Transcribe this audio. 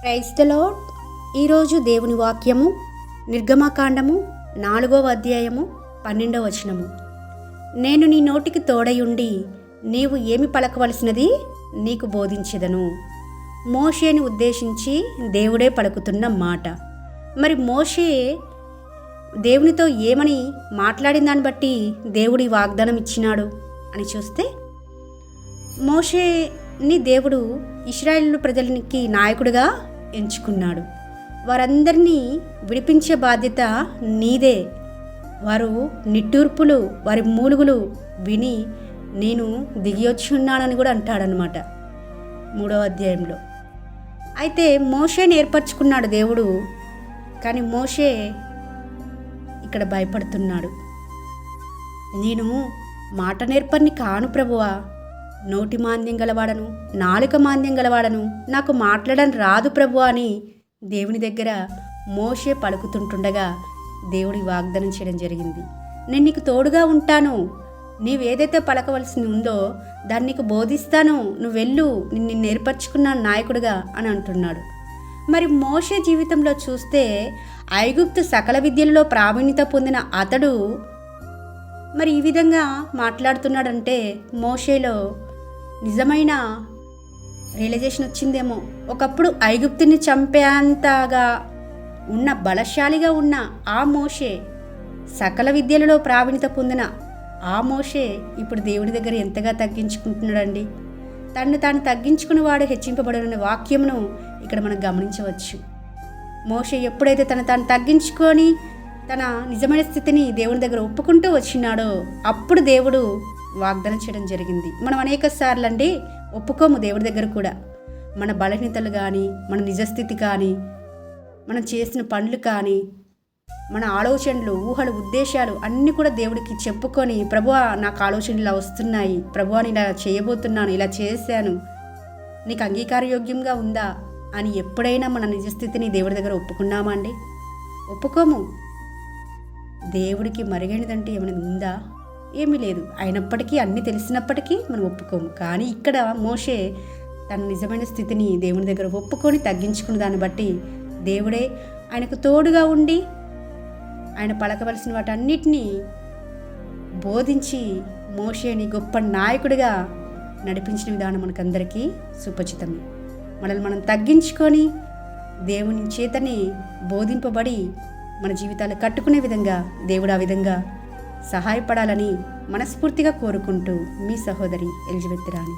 Praise the lord. ఈరోజు దేవుని వాక్యము నిర్గమకాండము 4వ అధ్యాయము 12వ వచనము. నేను నీ నోటికి తోడయుండి నీవు ఏమి పలకవలసినది నీకు బోధించెదను. మోషేని ఉద్దేశించి దేవుడే పలుకుతున్న మాట. మరి మోషే దేవునితో ఏమని మాట్లాడిన దాన్ని బట్టి దేవుడి వాగ్దానం ఇచ్చినాడు అని చూస్తే, మోషేని దేవుడు ఇశ్రాయేలు ప్రజలకి నాయకుడిగా ఎంచుకున్నాడు. వారందరినీ విడిపించే బాధ్యత నీదే. వారు నిట్టూర్పులు, వారి మూలుగులు విని నేను దిగివచ్చి ఉన్నానని కూడా అంటాడనమాట 3వ అధ్యాయంలో. అయితే మోషేని ఏర్పరచుకున్నాడు దేవుడు, కానీ మోషే ఇక్కడ భయపడుతున్నాడు. నేను మాట నేర్పరిని కాను ప్రభువా, నోటి మాంద్యం గలవాడను, నాలుక మాంద్యం గలవాడను, నాకు మాట్లాడడం రాదు ప్రభువా అని దేవుని దగ్గర మోషే పలుకుతుంటుండగా దేవుడి వాగ్దానం చేయడం జరిగింది. నేను నీకు తోడుగా ఉంటాను, నీవేదైతే పలకవలసింది ఉందో దాన్ని నీకు బోధిస్తాను, నువ్వు వెళ్ళు, నిన్ను ఏర్పరచుకున్నాను నాయకుడిగా అని అంటున్నాడు. మరి మోషే జీవితంలో చూస్తే ఐగుప్తు సకల విద్యలలో ప్రావీణ్యత పొందిన అతడు మరి ఈ విధంగా మాట్లాడుతున్నాడంటే మోషేలో నిజమైన రియలైజేషన్ వచ్చిందేమో. ఒకప్పుడు ఐగుప్తుని చంపేంతగా ఉన్న బలశాలిగా ఉన్న ఆ మోషే, సకల విద్యలలో ప్రావీణ్యత పొందిన ఆ మోషే ఇప్పుడు దేవుడి దగ్గర ఎంతగా తగ్గించుకుంటున్నాడండి. తను తాను తగ్గించుకునేవాడు హెచ్చింపబడననే వాక్యమును ఇక్కడ మనం గమనించవచ్చు. మోషే ఎప్పుడైతే తాను తగ్గించుకొని తన నిజమైన స్థితిని దేవుని దగ్గర ఒప్పుకుంటూ వచ్చినాడో అప్పుడు దేవుడు వాగ్దానం చేయడం జరిగింది. మనం అనేక సార్లు అండి ఒప్పుకోము దేవుడి దగ్గర కూడా. మన బలహీనతలు కానీ, మన నిజస్థితి కానీ, మనం చేసిన పనులు కానీ, మన ఆలోచనలు, ఊహలు, ఉద్దేశాలు అన్నీ కూడా దేవుడికి చెప్పుకొని, ప్రభువా నాకు ఆలోచనలు ఇలా వస్తున్నాయి, ప్రభువా నేను ఇలా చేయబోతున్నాను, ఇలా చేశాను, నీకు అంగీకారయోగ్యంగా ఉందా అని ఎప్పుడైనా మన నిజస్థితిని దేవుడి దగ్గర ఒప్పుకున్నామా అండి? ఒప్పుకోము. దేవుడికి మరుగైనదంటే ఏమైనా ఉందా? ఏమీ లేదు. అయినప్పటికీ అన్నీ తెలిసినప్పటికీ మనం ఒప్పుకోము. కానీ ఇక్కడ మోషే తన నిజమైన స్థితిని దేవుని దగ్గర ఒప్పుకొని తగ్గించుకున్న దాన్ని బట్టి దేవుడే ఆయనకు తోడుగా ఉండి ఆయన పలకవలసిన వాటన్నిటినీ బోధించి మోషేని గొప్ప నాయకుడిగా నడిపించిన విధానం మనకందరికీ సుపరిచితమే. మనల్ని మనం తగ్గించుకొని దేవుని చేతనే బోధింపబడి మన జీవితాలు కట్టుకునే విధంగా దేవుడు ఆ విధంగా సహాయపడాలని మనస్ఫూర్తిగా కోరుకుంటూ మీ సహోదరి ఎలిజబెత్ రాణి.